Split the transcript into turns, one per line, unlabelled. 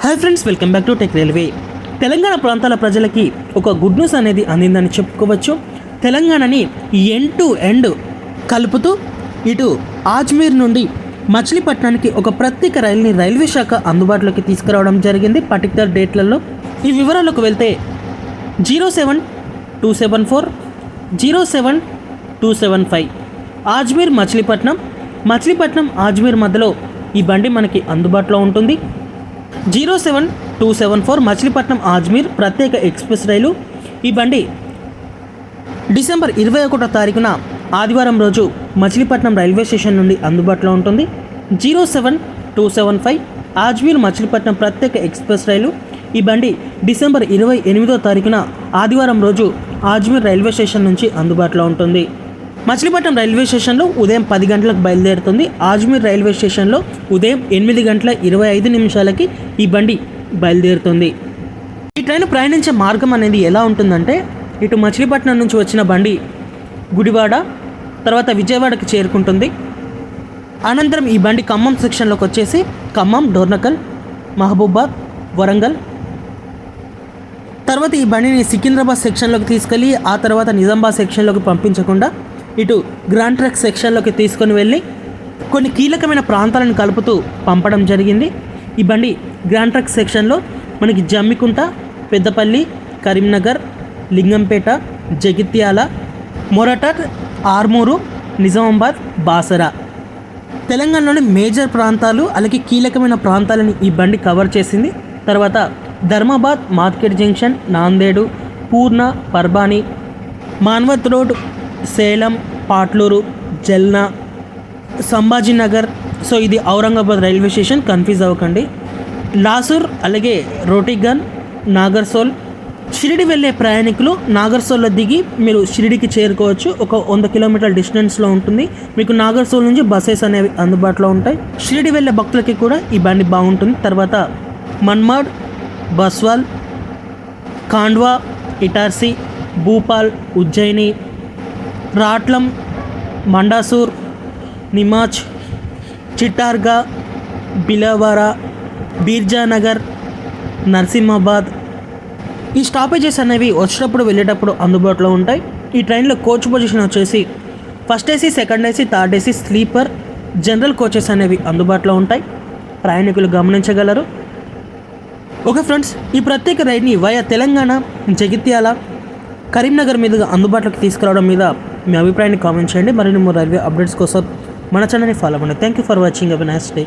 Hi friends, welcome back to tech railway. Telangana ప్రాంతాల ప్రజలకి ఒక గుడ్ న్యూస్ అనేది అందిందని చెప్పుకోవచ్చు. తెలంగాణని ఎండ్ టు ఎండ్ కలుపుతూ ఇటు అజ్మీర్ నుండి మచిలీపట్నానికి ఒక ప్రత్యేక రైలుని రైల్వే శాఖ అందుబాటులోకి తీసుకురావడం జరిగింది పర్టికులర్ డేట్లలో. ఈ వివరాలకు వెళ్తే 07274 07275 అజ్మీర్ మచిలీపట్నం అజ్మీర్ మధ్యలో ఈ బండి మనకి అందుబాటులో ఉంటుంది. 07274 మచిలీపట్నం అజ్మీర్ ప్రత్యేక ఎక్స్ప్రెస్ రైలు. ఈ బండి డిసెంబర్ 21వ తారీఖున ఆదివారం రోజు మచిలీపట్నం రైల్వే స్టేషన్ నుండి అందుబాటులో ఉంటుంది. 07275 అజ్మీర్ మచిలీపట్నం ప్రత్యేక ఎక్స్ప్రెస్ రైలు. ఈ బండి డిసెంబర్ 28వ తారీఖున ఆదివారం రోజు అజ్మీర్ రైల్వే స్టేషన్ నుంచి అందుబాటులో ఉంటుంది. మచిలీపట్నం రైల్వే స్టేషన్లో ఉదయం 10 గంటలకు బయలుదేరుతుంది. అజ్మీర్ రైల్వే స్టేషన్లో ఉదయం 8:25 ఈ బండి బయలుదేరుతుంది. ఈ ట్రైన్ ప్రయాణించే మార్గం అనేది ఎలా ఉంటుందంటే, ఇటు మచిలీపట్నం నుంచి వచ్చిన బండి గుడివాడ, తర్వాత విజయవాడకి చేరుకుంటుంది. అనంతరం ఈ బండి ఖమ్మం సెక్షన్లోకి వచ్చేసి ఖమ్మం, డోర్నకల్, మహబూబాద్, వరంగల్, తర్వాత ఈ బండిని సికింద్రాబాద్ సెక్షన్లోకి తీసుకెళ్ళి ఆ తర్వాత నిజామాబాద్ సెక్షన్లోకి పంపించకుండా ఇటు గ్రాండ్ ట్రక్ సెక్షన్లోకి తీసుకొని వెళ్ళి కొన్ని కీలకమైన ప్రాంతాలను కలుపుతూ పంపడం జరిగింది. ఈ బండి గ్రాండ్ ట్రక్ సెక్షన్లో మనకి జమ్మికుంట, పెద్దపల్లి, కరీంనగర్, లింగంపేట, జగిత్యాల, మొరటట్, ఆర్మూరు, నిజామాబాద్, బాసరా తెలంగాణలోని మేజర్ ప్రాంతాలు అలాగే కీలకమైన ప్రాంతాలని ఈ బండి కవర్ చేసింది. తర్వాత ధర్మాబాద్, మార్కెట్ జంక్షన్, నాందేడు, పూర్ణ, పర్బాని, మాన్వత్ రోడ్, సేలం, పాట్లూరు, జల్నా, సంభాజీనగర్. సో ఇది ఔరంగాబాద్ రైల్వే స్టేషన్, కన్ఫ్యూజ్ అవ్వకండి. లాసూర్, అలాగే రోటిగన్, నాగర్సోల్. షిరిడి వెళ్ళే ప్రయాణికులు నాగర్సోల్లో దిగి మీరు షిరిడికి చేరుకోవచ్చు. ఒక 100 కిలోమీటర్ల డిస్టెన్స్లో ఉంటుంది. మీకు నాగర్సోల్ నుంచి బస్సెస్ అనేవి అందుబాటులో ఉంటాయి. షిరిడి వెళ్ళే భక్తులకి కూడా ఈ బండి బాగుంటుంది. తర్వాత మన్మాడ్, బస్వాల్, ఖాండ్వా, ఇటార్సీ, భూపాల్, ఉజ్జయిని, రాట్లం, మండాసూర్, నిమాచ్, చిట్టార్గా, బిలవారా, బీర్జానగర్, నర్సింహాబాద్. ఈ స్టాపేజెస్ అనేవి వచ్చేటప్పుడు వెళ్ళేటప్పుడు అందుబాటులో ఉంటాయి. ఈ ట్రైన్లో కోచ్ పొజిషన్ వచ్చేసి first AC, second AC, third AC, sleeper, general coaches అనేవి అందుబాటులో ఉంటాయి. ప్రయాణికులు గమనించగలరు. ఓకే ఫ్రెండ్స్, ఈ ప్రత్యేక రైడ్ని వయా తెలంగాణ, జగిత్యాల, కరీంనగర్ మీదుగా అందుబాటులోకి తీసుకురావడం మీద మీ అభిప్రాయాన్ని కామెంట్ చేయండి. మరిన్ని రైల్వే అప్డేట్స్ కోసం మన ఛానల్ని ఫాలో అవ్వండి. Thank you for watching. Have a nice day.